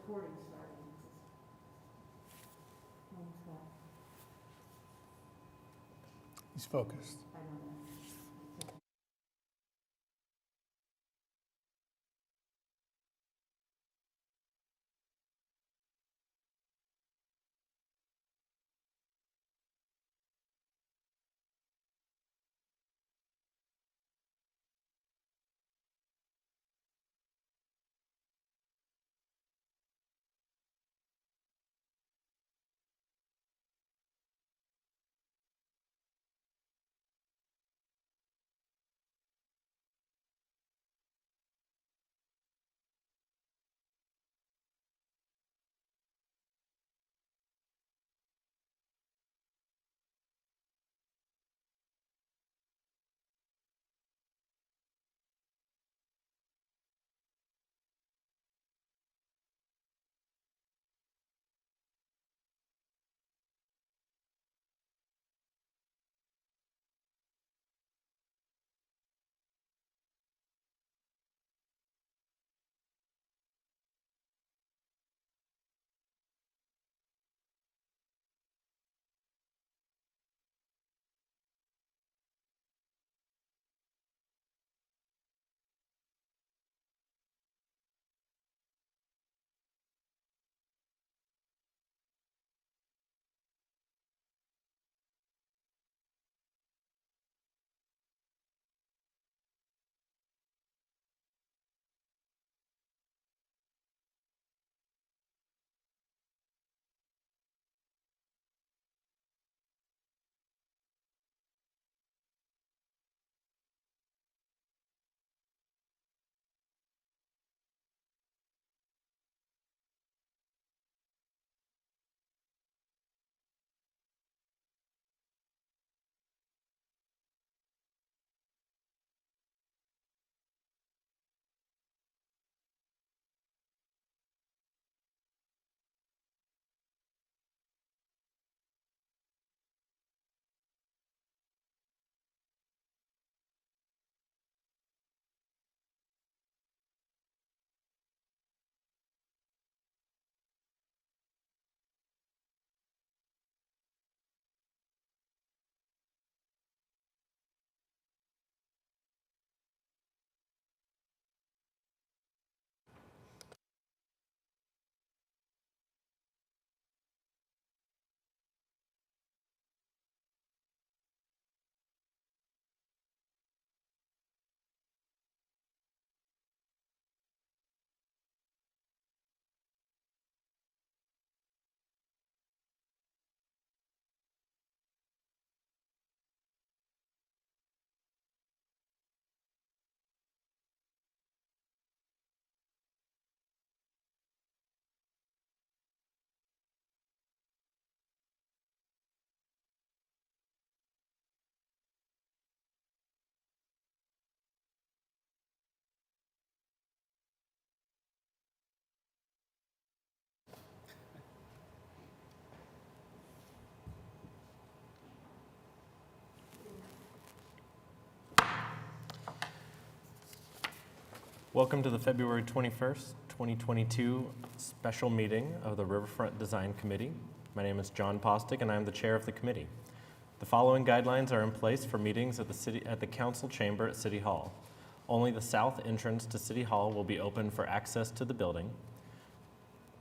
recording starting. He's focused. I know that. Welcome to the February 21st, 2022 special meeting of the Riverfront Design Committee. My name is John Postic and I am the chair of the committee. The following guidelines are in place for meetings at the council chamber at City Hall. Only the south entrance to City Hall will be open for access to the building.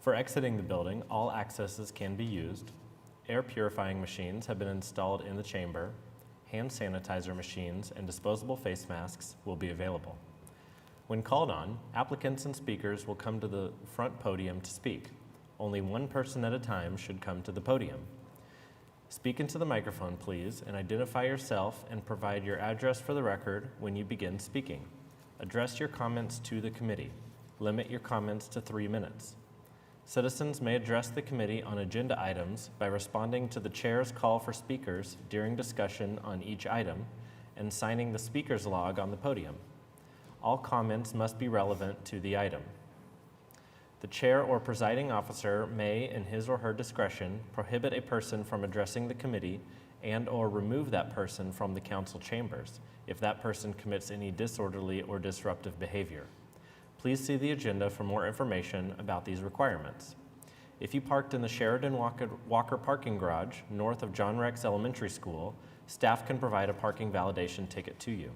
For exiting the building, all accesses can be used. Air purifying machines have been installed in the chamber. Hand sanitizer machines and disposable face masks will be available. When called on, applicants and speakers will come to the front podium to speak. Only one person at a time should come to the podium. Speak into the microphone, please, and identify yourself and provide your address for the record when you begin speaking. Address your comments to the committee. Limit your comments to 3 minutes. Citizens may address the committee on agenda items by responding to the chair's call for speakers during discussion on each item and signing the speaker's log on the podium. All comments must be relevant to the item. The chair or presiding officer may, in his or her discretion, prohibit a person from addressing the committee and/or remove that person from the council chambers if that person commits any disorderly or disruptive behavior. Please see the agenda for more information about these requirements. If you parked in the Sheridan Walker parking garage north of John Rex Elementary School, staff can provide a parking validation ticket to you.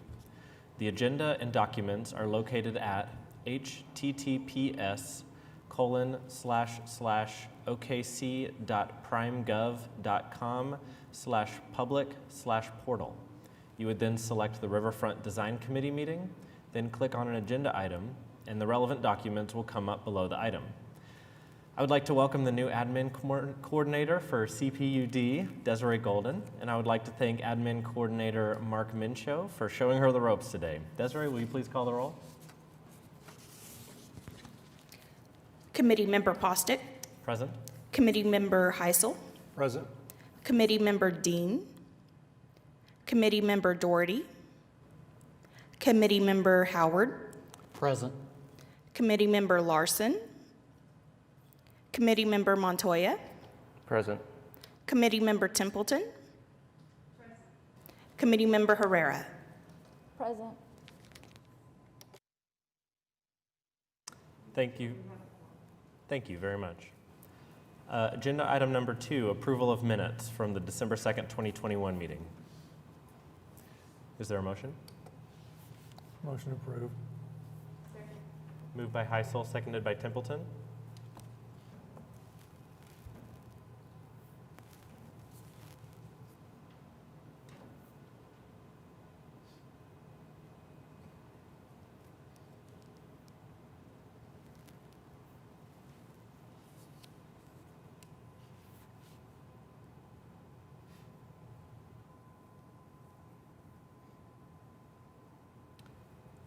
The agenda and documents are located at https://okc.primegov.com/public/portal. You would then select the Riverfront Design Committee meeting, then click on an agenda item, and the relevant documents will come up below the item. I would like to welcome the new admin coordinator for CPUD, Desiree Golden, and I would like to thank admin coordinator Mark Mincho for showing her the ropes today. Desiree, will you please call the roll? Committee Member Postic. Present. Committee Member Heisel. Present. Committee Member Dean. Committee Member Doherty. Committee Member Howard. Present. Committee Member Larson. Committee Member Montoya. Present. Committee Member Templeton. Present. Committee Member Herrera. Present. Thank you. Thank you very much. Agenda item number 2, approval of minutes from the December 2nd, 2021 meeting. Is there a motion? Motion approved. Moved by Heisel, seconded by Templeton.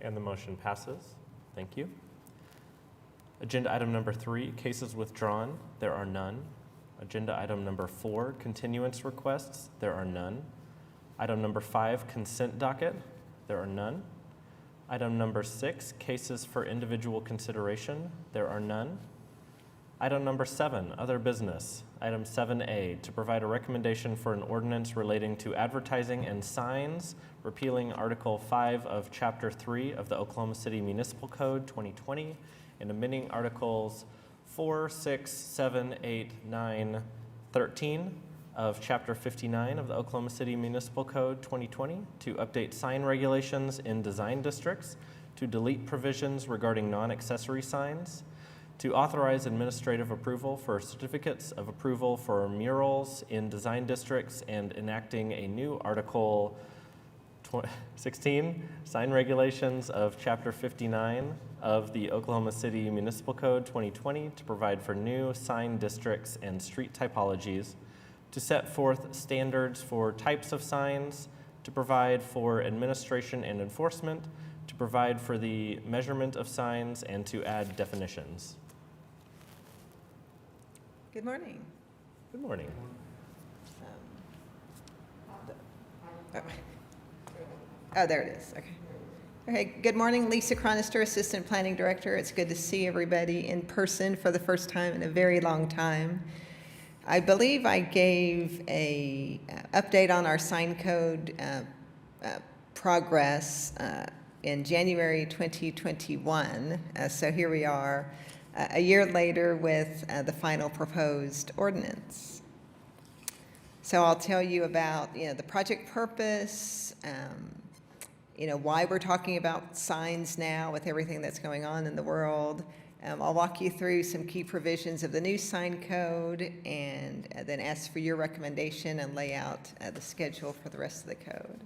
And the motion passes. Thank you. Agenda item number 3, cases withdrawn. There are none. Agenda item number 4, continuance requests. There are none. Item number 5, consent docket. There are none. Item number 6, cases for individual consideration. There are none. Item number 7, other business. Item 7A, to provide a recommendation for an ordinance relating to advertising and signs, repealing Article 5 of Chapter 3 of the Oklahoma City Municipal Code 2020, and amending Articles 4, 6, 7, 8, 9, 13 of Chapter 59 of the Oklahoma City Municipal Code 2020 to update sign regulations in design districts, to delete provisions regarding non-accessory signs, to authorize administrative approval for certificates of approval for murals in design districts, and enacting a new Article 16, sign regulations of Chapter 59 of the Oklahoma City Municipal Code 2020 to provide for new sign districts and street typologies, to set forth standards for types of signs, to provide for administration and enforcement, to provide for the measurement of signs, and to add definitions. Good morning. Good morning. Oh, there it is. Okay. Okay. Good morning, Lisa Chronister, Assistant Planning Director. It's good to see everybody in person for the first time in a very long time. I believe I gave a update on our sign code progress in January 2021. So here we are, a year later with the final proposed ordinance. So I'll tell you about the project purpose, why we're talking about signs now with everything that's going on in the world. I'll walk you through some key provisions of the new sign code, and then ask for your recommendation and lay out the schedule for the rest of the code.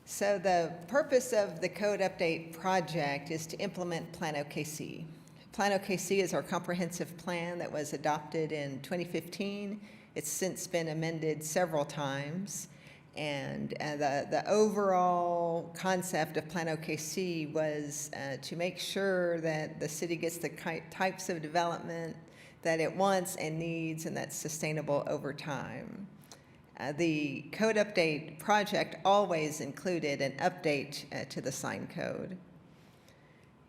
So the purpose of the code update project is to implement Plan OKC. Plan OKC is our comprehensive plan that was adopted in 2015. It's since been amended several times. And the overall concept of Plan OKC was to make sure that the city gets the types of development that it wants and needs, and that's sustainable over time. The code update project always included an update to the sign code.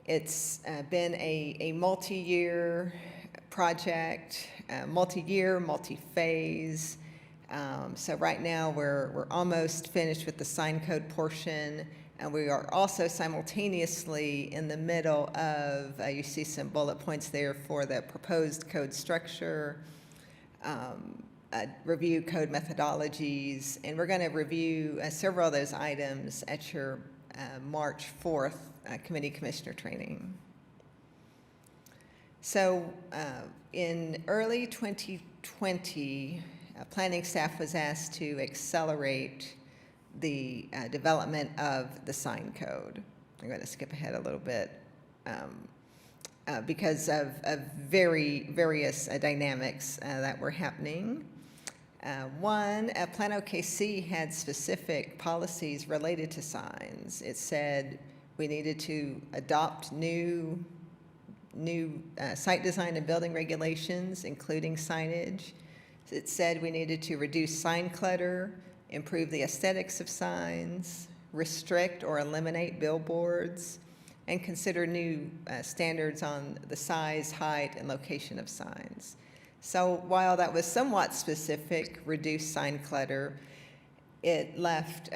It's been a multi-year project, multi-year, multi-phase. So right now we're almost finished with the sign code portion. And we are also simultaneously in the middle of, you see some bullet points there for the proposed code structure, review code methodologies, and we're going to review several of those items at your March 4th committee commissioner training. So in early 2020, planning staff was asked to accelerate the development of the sign code. I'm going to skip ahead a little bit because of various dynamics that were happening. One, Plan OKC had specific policies related to signs. It said we needed to adopt new site design and building regulations, including signage. It said we needed to reduce sign clutter, improve the aesthetics of signs, restrict or eliminate billboards, and consider new standards on the size, height, and location of signs. So while that was somewhat specific, reduce sign clutter, it left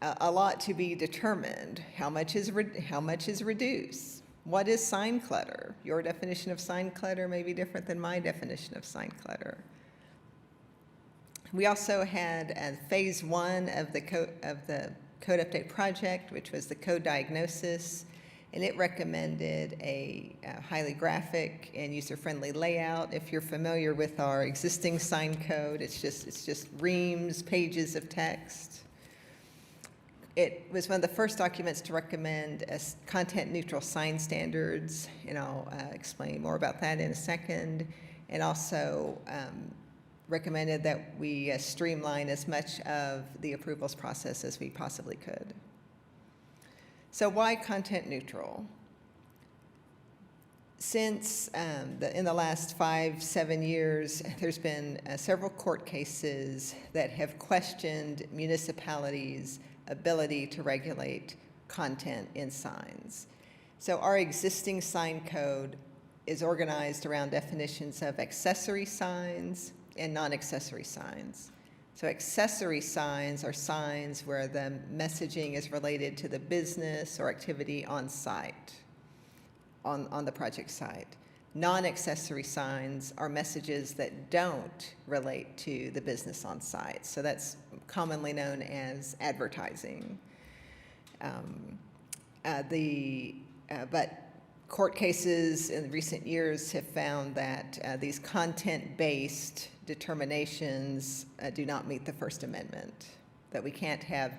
a lot to be determined. How much is reduce? What is sign clutter? Your definition of sign clutter may be different than my definition of sign clutter. We also had phase 1 of the code update project, which was the code diagnosis, and it recommended a highly graphic and user-friendly layout. If you're familiar with our existing sign code, it's just reams, pages of text. It was one of the first documents to recommend content-neutral sign standards, and I'll explain more about that in a second, and also recommended that we streamline as much of the approvals process as we possibly could. So why content neutral? Since in the last 5-7 years, there's been several court cases that have questioned municipalities' ability to regulate content in signs. So our existing sign code is organized around definitions of accessory signs and non-accessory signs. So accessory signs are signs where the messaging is related to the business or activity on site, on the project site. Non-accessory signs are messages that don't relate to the business on site. So that's commonly known as advertising. But court cases in recent years have found that these content-based determinations do not meet the First Amendment, that we can't have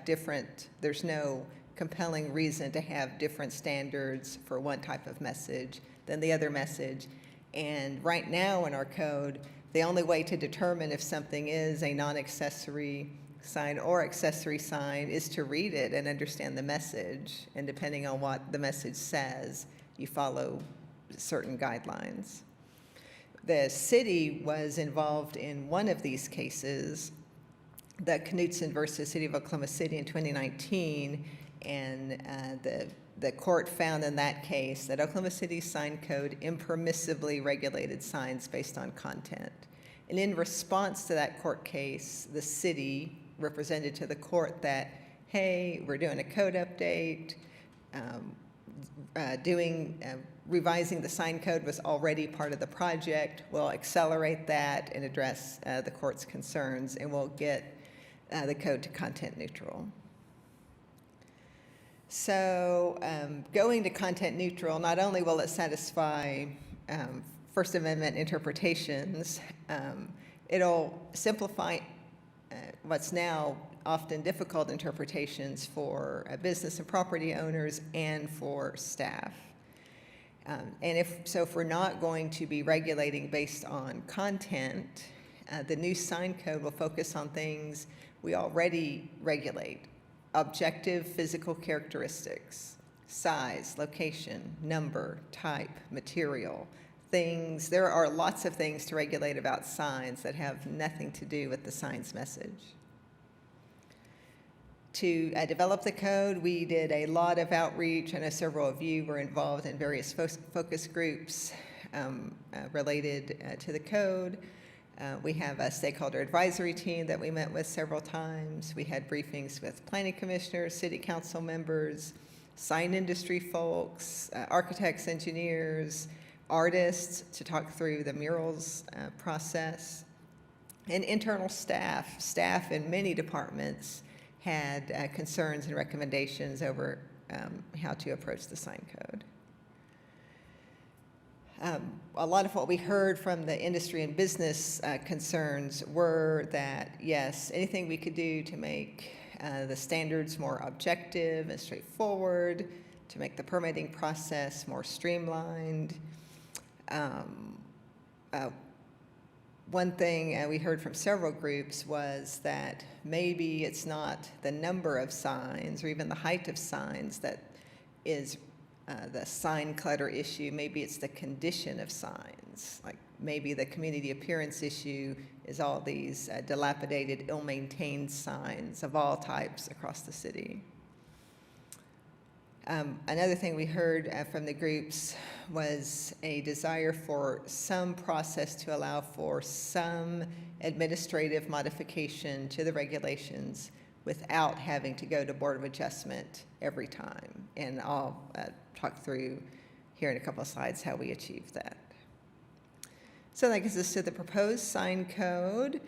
there's no compelling reason to have different standards for one type of message than the other message. And right now in our code, the only way to determine if something is a non-accessory sign or accessory sign is to read it and understand the message. And depending on what the message says, you follow certain guidelines. The city was involved in one of these cases, the Knutson versus City of Oklahoma City in 2019, and the court found in that case that Oklahoma City's sign code impermissibly regulated signs based on content. And in response to that court case, the city represented to the court that, hey, we're doing a code update, revising the sign code was already part of the project. We'll accelerate that and address the court's concerns, and we'll get the code to content neutral. So going to content neutral, not only will it satisfy First Amendment interpretations, it'll simplify what's now often difficult interpretations for business and property owners and for staff. And if we're not going to be regulating based on content, the new sign code will focus on things we already regulate: objective physical characteristics, size, location, number, type, material, things. There are lots of things to regulate about signs that have nothing to do with the sign's message. To develop the code, we did a lot of outreach. I know several of you were involved in various focus groups related to the code. We have a stakeholder advisory team that we met with several times. We had briefings with planning commissioners, city council members, sign industry folks, architects, engineers, artists to talk through the murals process, and internal staff. Staff in many departments had concerns and recommendations over how to approach the sign code. A lot of what we heard from the industry and business concerns were that, yes, anything we could do to make the standards more objective and straightforward, to make the permitting process more streamlined. One thing we heard from several groups was that maybe it's not the number of signs or even the height of signs that is the sign clutter issue. Maybe it's the condition of signs. Like maybe the community appearance issue is all these dilapidated, ill-maintained signs of all types across the city. Another thing we heard from the groups was a desire for some process to allow for some administrative modification to the regulations without having to go to Board of Adjustment every time. And I'll talk through here in a couple of slides how we achieve that. So that gets us to the proposed sign code.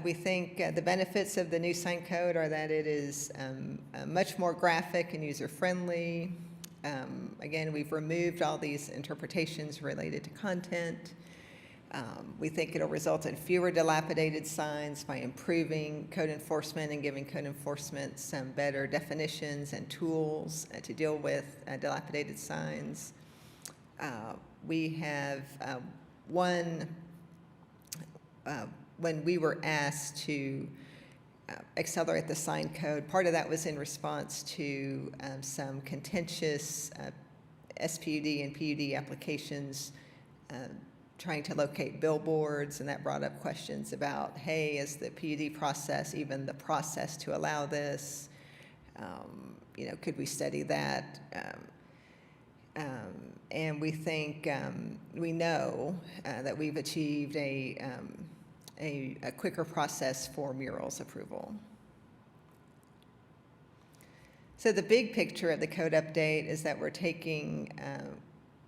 We think the benefits of the new sign code are that it is much more graphic and user-friendly. Again, we've removed all these interpretations related to content. We think it'll result in fewer dilapidated signs by improving code enforcement and giving code enforcement some better definitions and tools to deal with dilapidated signs. We have when we were asked to accelerate the sign code, part of that was in response to some contentious SPUD and PUD applications trying to locate billboards, and that brought up questions about, hey, is the PUD process even the process to allow this? Could we study that? And we think, we know that we've achieved a quicker process for murals approval. So the big picture of the code update is that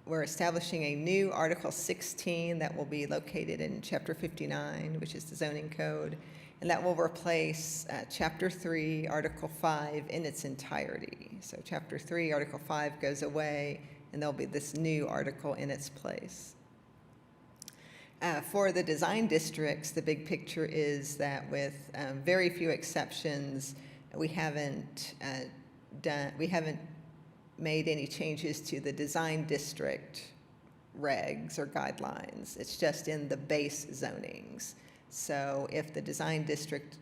we're establishing a new Article 16 that will be located in Chapter 59, which is the zoning code, and that will replace Chapter 3, Article 5 in its entirety. So Chapter 3, Article 5 goes away, and there'll be this new article in its place. For the design districts, the big picture is that with very few exceptions, we haven't made any changes to the design district regs or guidelines. It's just in the base zonings. So if the design district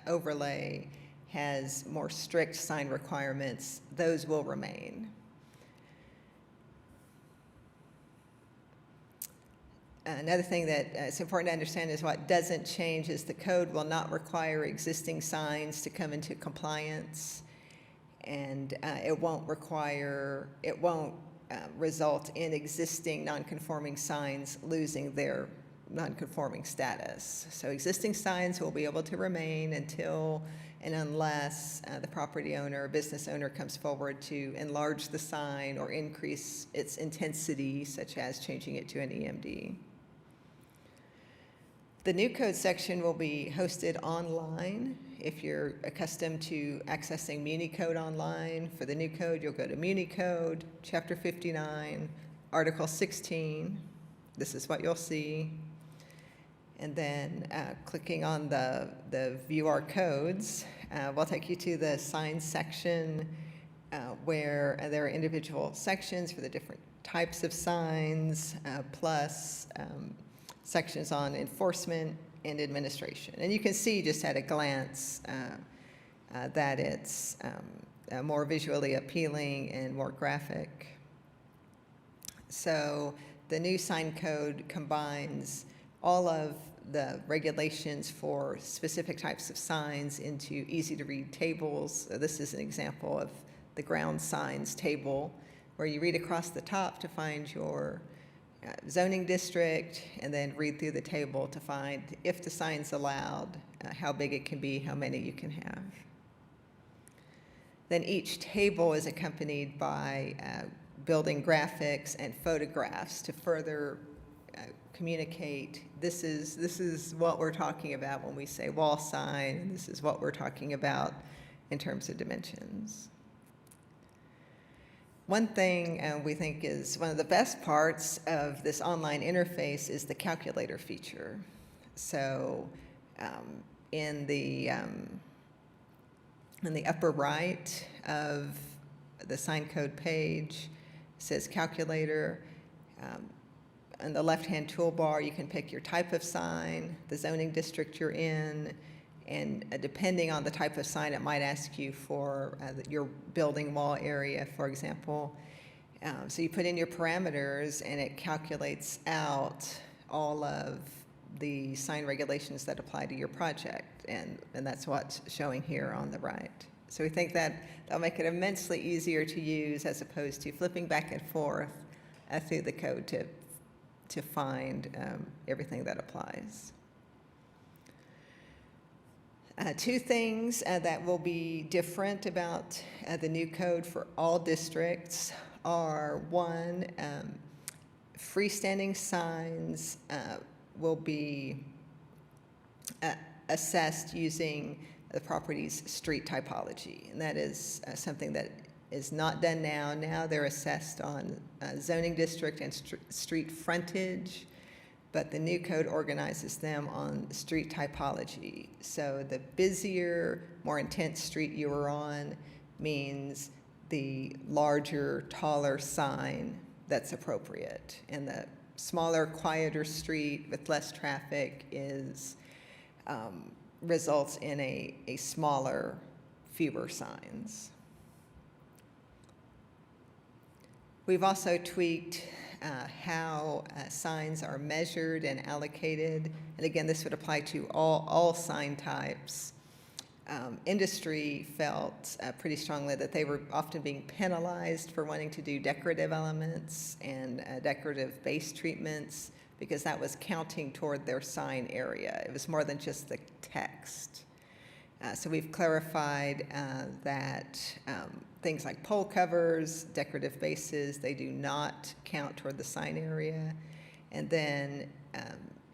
overlay has more strict sign requirements, those will remain. Another thing that is important to understand is what doesn't change is the code will not require existing signs to come into compliance, and it won't result in existing non-conforming signs losing their non-conforming status. So existing signs will be able to remain until and unless the property owner or business owner comes forward to enlarge the sign or increase its intensity, such as changing it to an EMD. The new code section will be hosted online. If you're accustomed to accessing MuniCode online, for the new code, you'll go to MuniCode, Chapter 59, Article 16. This is what you'll see. And then clicking on the View Our Codes, will take you to the signs section where there are individual sections for the different types of signs, plus sections on enforcement and administration. And you can see just at a glance that it's more visually appealing and more graphic. So the new sign code combines all of the regulations for specific types of signs into easy-to-read tables. So this is an example of the ground signs table, where you read across the top to find your zoning district, and then read through the table to find if the sign's allowed, how big it can be, how many you can have. Then each table is accompanied by building graphics and photographs to further communicate this is what we're talking about when we say wall sign, and this is what we're talking about in terms of dimensions. One thing we think is one of the best parts of this online interface is the calculator feature. So in the upper right of the sign code page, it says calculator. On the left-hand toolbar, you can pick your type of sign, the zoning district you're in, and depending on the type of sign, it might ask you for your building wall area, for example. So you put in your parameters, and it calculates out all of the sign regulations that apply to your project, and that's what's showing here on the right. So we think that that'll make it immensely easier to use as opposed to flipping back and forth through the code to find everything that applies. Two things that will be different about the new code for all districts are, one, freestanding signs will be assessed using the property's street typology, and that is something that is not done now. Now they're assessed on zoning district and street frontage, but the new code organizes them on street typology. So the busier, more intense street you are on means the larger, taller sign that's appropriate. And the smaller, quieter street with less traffic results in a smaller, fewer signs. We've also tweaked how signs are measured and allocated. And again, this would apply to all sign types. Industry felt pretty strongly that they were often being penalized for wanting to do decorative elements and decorative base treatments because that was counting toward their sign area. It was more than just the text. So we've clarified that things like pole covers, decorative bases, they do not count toward the sign area. And then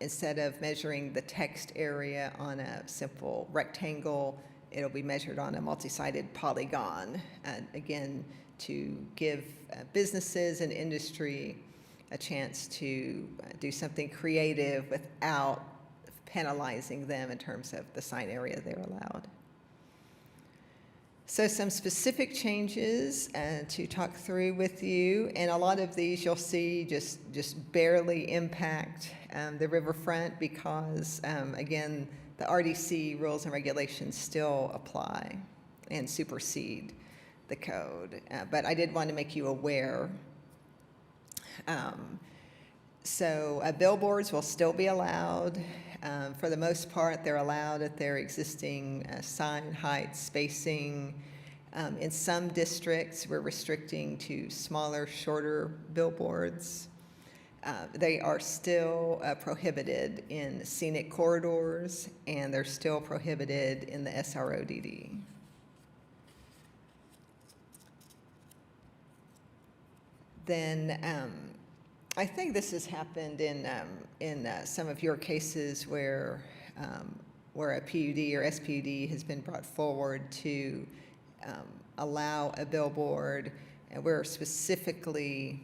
instead of measuring the text area on a simple rectangle, it'll be measured on a multi-sided polygon, again, to give businesses and industry a chance to do something creative without penalizing them in terms of the sign area they're allowed. So some specific changes to talk through with you, and a lot of these you'll see just barely impact the Riverfront because, again, the RDC rules and regulations still apply and supersede the code. But I did want to make you aware. So billboards will still be allowed. For the most part, they're allowed at their existing sign height, spacing. In some districts, we're restricting to smaller, shorter billboards. They are still prohibited in scenic corridors, and they're still prohibited in the SRODD. Then I think this has happened in some of your cases where a PUD or SPUD has been brought forward to allow a billboard, and we're specifically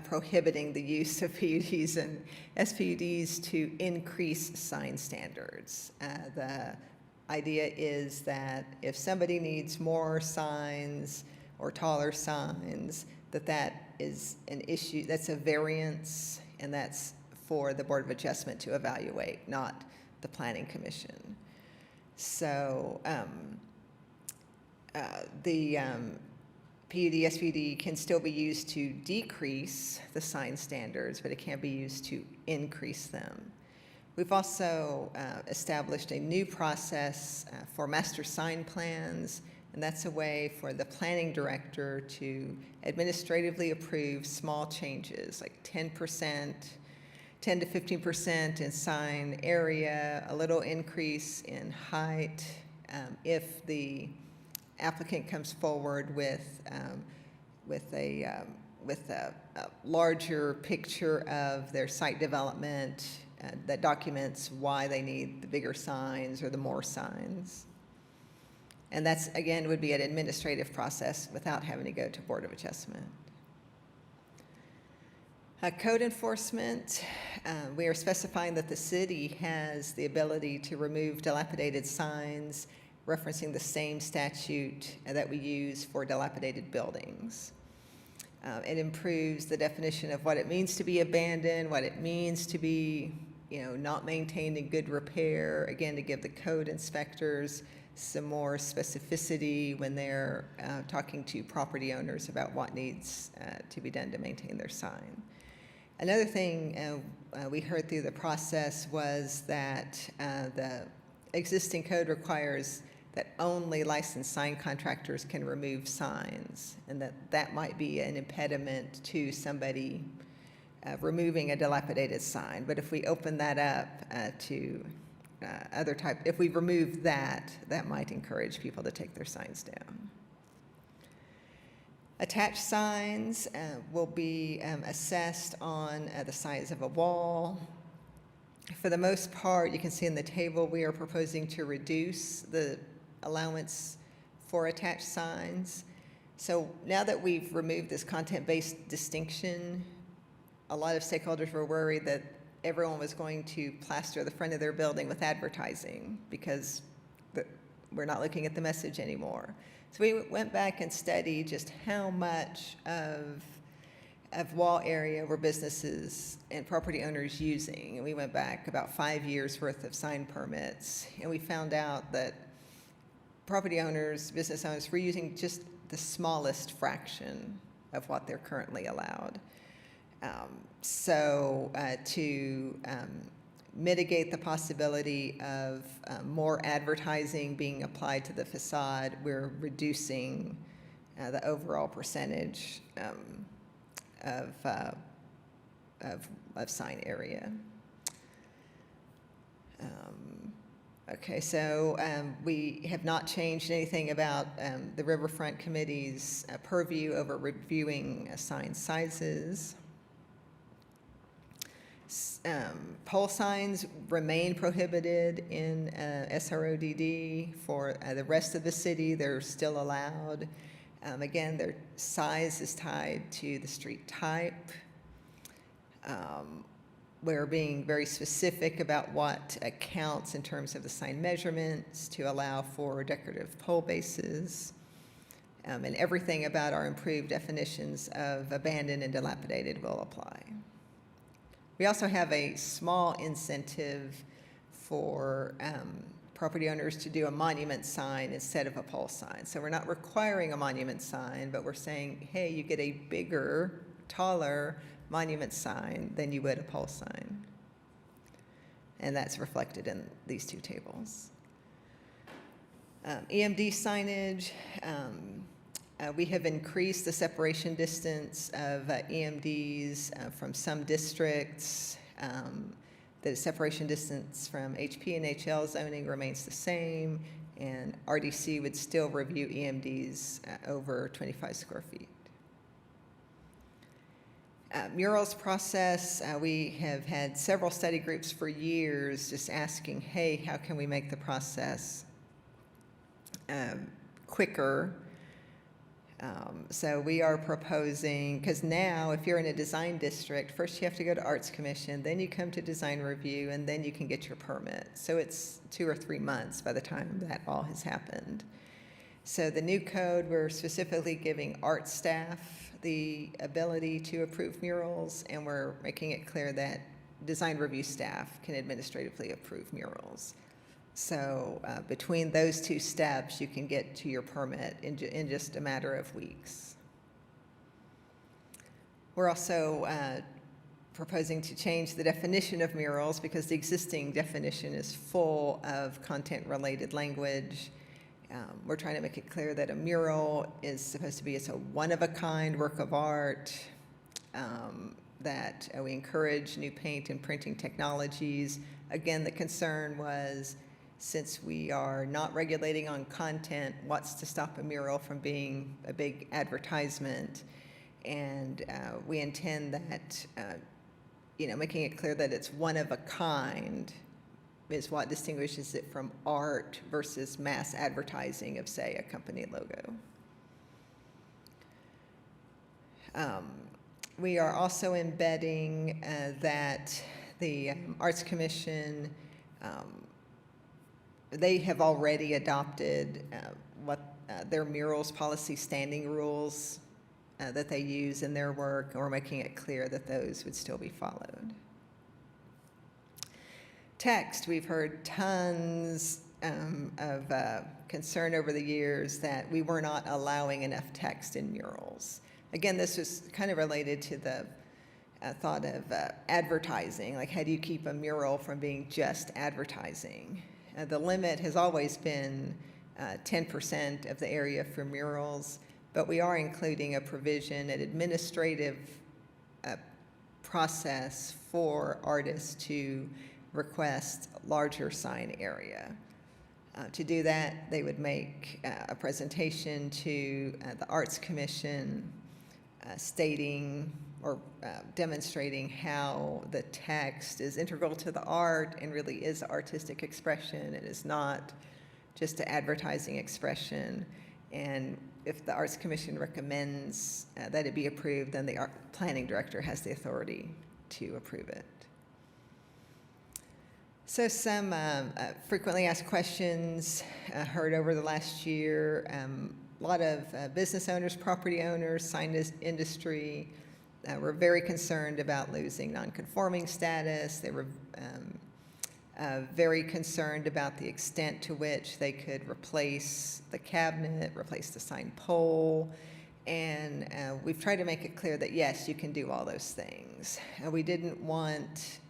prohibiting the use of PUDs and SPUDs to increase sign standards. The idea is that if somebody needs more signs or taller signs, that is an issue, that's a variance, and that's for the Board of Adjustment to evaluate, not the Planning Commission. So the PUD, SPUD can still be used to decrease the sign standards, but it can't be used to increase them. We've also established a new process for master sign plans And that's a way for the planning director to administratively approve small changes, like 10%, 10 to 15% in sign area, a little increase in height, if the applicant comes forward with a larger picture of their site development that documents why they need the bigger signs or the more signs. And that's, again, would be an administrative process without having to go to Board of Adjustment. Code enforcement, we are specifying that the city has the ability to remove dilapidated signs referencing the same statute that we use for dilapidated buildings. It improves the definition of what it means to be abandoned, what it means to be, not maintained in good repair, again, to give the code inspectors some more specificity when they're talking to property owners about what needs to be done to maintain their sign. Another thing we heard through the process was that the existing code requires that only licensed sign contractors can remove signs, and that might be an impediment to somebody removing a dilapidated sign. But if we open that up to other type, if we remove that, that might encourage people to take their signs down. Attached signs will be assessed on the size of a wall. For the most part, you can see in the table, we are proposing to reduce the allowance for attached signs. So now that we've removed this content-based distinction, a lot of stakeholders were worried that everyone was going to plaster the front of their building with advertising because we're not looking at the message anymore. So we went back and studied just how much of wall area were businesses and property owners using. And we went back about 5 years worth of sign permits, and we found out that property owners, business owners, were using just the smallest fraction of what they're currently allowed. To mitigate the possibility of more advertising being applied to the facade, we're reducing the overall percentage of sign area. Okay, so we have not changed anything about the Riverfront Committee's purview over reviewing sign sizes. Pole signs remain prohibited in SRODD. For the rest of the city, they're still allowed. Again, their size is tied to the street type. We're being very specific about what counts in terms of the sign measurements to allow for decorative pole bases. And everything about our improved definitions of abandoned and dilapidated will apply. We also have a small incentive for property owners to do a monument sign instead of a pole sign. So we're not requiring a monument sign, but we're saying, hey, you get a bigger, taller monument sign than you would a pole sign. And that's reflected in these two tables. EMD signage. We have increased the separation distance of EMDs from some districts. The separation distance from HP and HL zoning remains the same, and RDC would still review EMDs over 25 square feet. Murals process, we have had several study groups for years just asking, hey, how can we make the process quicker? So we are proposing, because now if you're in a design district, first you have to go to Arts Commission, then you come to design review, and then you can get your permit. So it's 2 or 3 months by the time that all has happened. So the new code, we're specifically giving art staff the ability to approve murals, and we're making it clear that design review staff can administratively approve murals. So between those 2 steps, you can get to your permit in just a matter of weeks. We're also proposing to change the definition of murals because the existing definition is full of content-related language. We're trying to make it clear that a mural is supposed to be a one-of-a-kind work of art, that we encourage new paint and printing technologies. Again, the concern was, since we are not regulating on content, what's to stop a mural from being a big advertisement? And we intend that, making it clear that it's one of a kind is what distinguishes it from art versus mass advertising of, say, a company logo. We are also embedding that the Arts Commission, they have already adopted their murals policy standing rules that they use in their work, and we're making it clear that those would still be followed. Text, we've heard tons of concern over the years that we were not allowing enough text in murals. Again, this was kind of related to the thought of advertising, like how do you keep a mural from being just advertising? The limit has always been 10% of the area for murals, but we are including a provision, an administrative process for artists to request larger sign area. To do that, they would make a presentation to the Arts Commission stating or demonstrating how the text is integral to the art and really is artistic expression. It is not just an advertising expression. And if the Arts Commission recommends that it be approved, then the planning director has the authority to approve it. So some frequently asked questions heard over the last year. A lot of business owners, property owners, sign industry were very concerned about losing nonconforming status. They were very concerned about the extent to which they could replace the cabinet, replace the sign pole. And we've tried to make it clear that, yes, you can do all those things. We didn't want,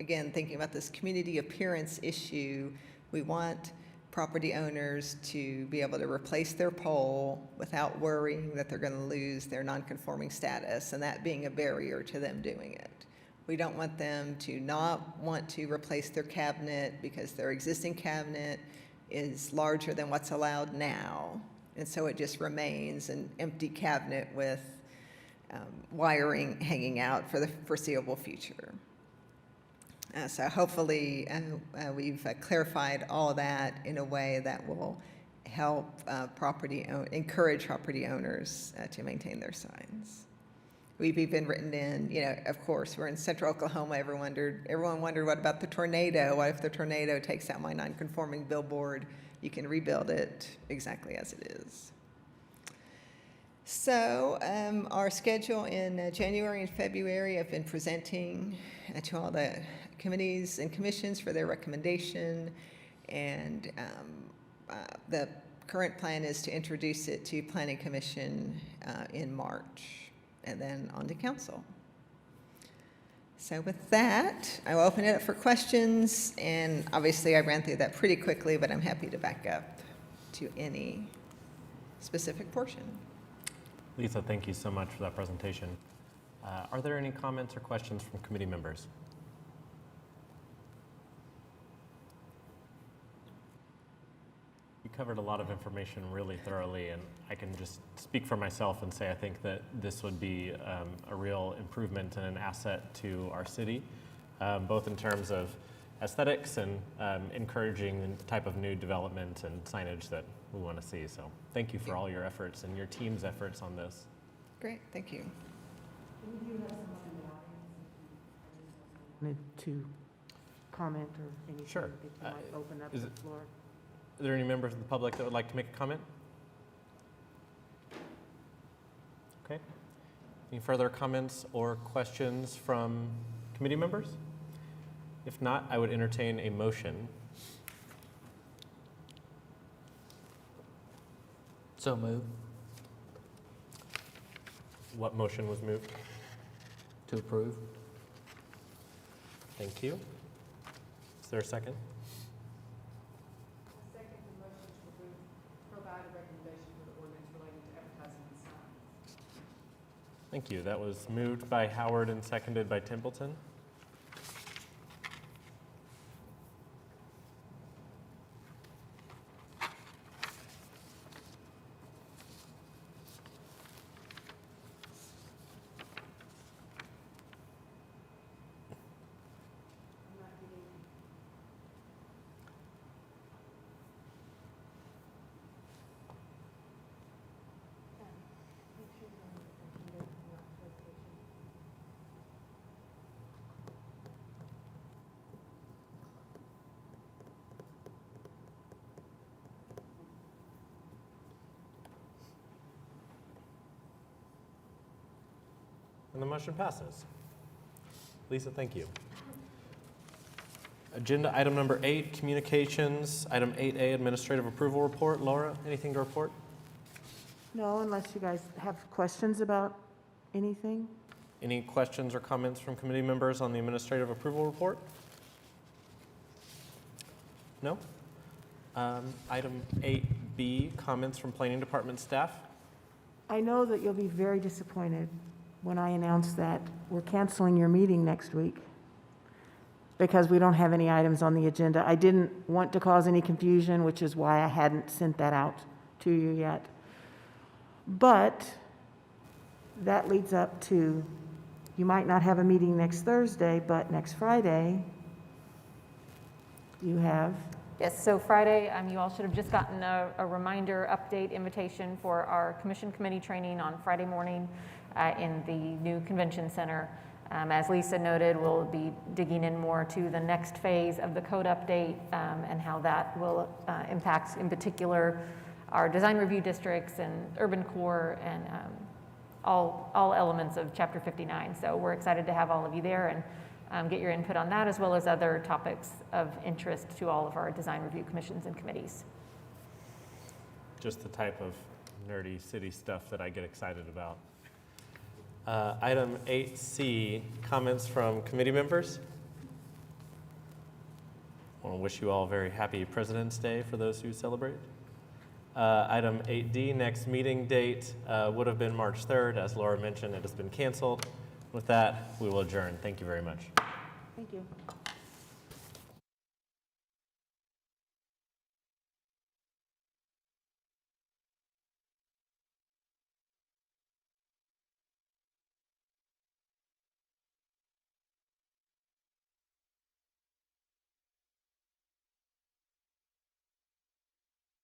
again, thinking about this community appearance issue, we want property owners to be able to replace their pole without worrying that they're going to lose their nonconforming status and that being a barrier to them doing it. We don't want them to not want to replace their cabinet because their existing cabinet is larger than what's allowed now. And so it just remains an empty cabinet with wiring hanging out for the foreseeable future. So hopefully we've clarified all of that in a way that will help encourage property owners to maintain their signs. We've even written in, of course, we're in central Oklahoma. Everyone wondered, what about the tornado? What if the tornado takes out my non-conforming billboard? You can rebuild it exactly as it is. So our schedule in January and February, I've been presenting to all the committees and commissions for their recommendation, and the current plan is to introduce it to Planning Commission in March, and then on to Council. So with that, I will open it up for questions, and obviously I ran through that pretty quickly, but I'm happy to back up to any specific portion. Lisa, thank you so much for that presentation. Are there any comments or questions from committee members? You covered a lot of information really thoroughly, and I can just speak for myself and say I think that this would be a real improvement and an asset to our city, both in terms of aesthetics and encouraging the type of new development and signage that we want to see. So thank you for all your efforts and your team's efforts on this. Great, thank you. Wanted to comment or anything Sure. that you might open up is the it- floor. Are there any members of the public that would like to make a comment? Okay. Any further comments or questions from committee members? If not, I would entertain a motion. So moved. What motion was moved? To approve. Thank you. Is there a second? Thank you. That was moved by Howard and seconded by Templeton. And the motion passes. Lisa, thank you. Agenda item number 8, communications. Item 8A, administrative approval report. Laura, anything to report? No, unless you guys have questions about anything? Any questions or comments from committee members on the administrative approval report? No? Item 8B, comments from planning department staff. I know that you'll be very disappointed when I announce that we're canceling your meeting next week because we don't have any items on the agenda. I didn't want to cause any confusion, which is why I hadn't sent that out to you yet. But that leads up to, you might not have a meeting next Thursday, but next Friday, you have. Yes, so Friday, you all should have just gotten a reminder update invitation for our commission committee training on Friday morning in the new convention center. As Lisa noted, we'll be digging in more to the next phase of the code update and how that will impact, in particular, our design review districts and urban core and all elements of Chapter 59. So we're excited to have all of you there and get your input on that, as well as other topics of interest to all of our design review commissions and committees. Just the type of nerdy city stuff that I get excited about. Item 8C, comments from committee members. I want to wish you all a very happy President's Day for those who celebrate. Item 8D, next meeting date would have been March 3rd. As Laura mentioned, it has been canceled. With that, we will adjourn. Thank you very much. Thank you.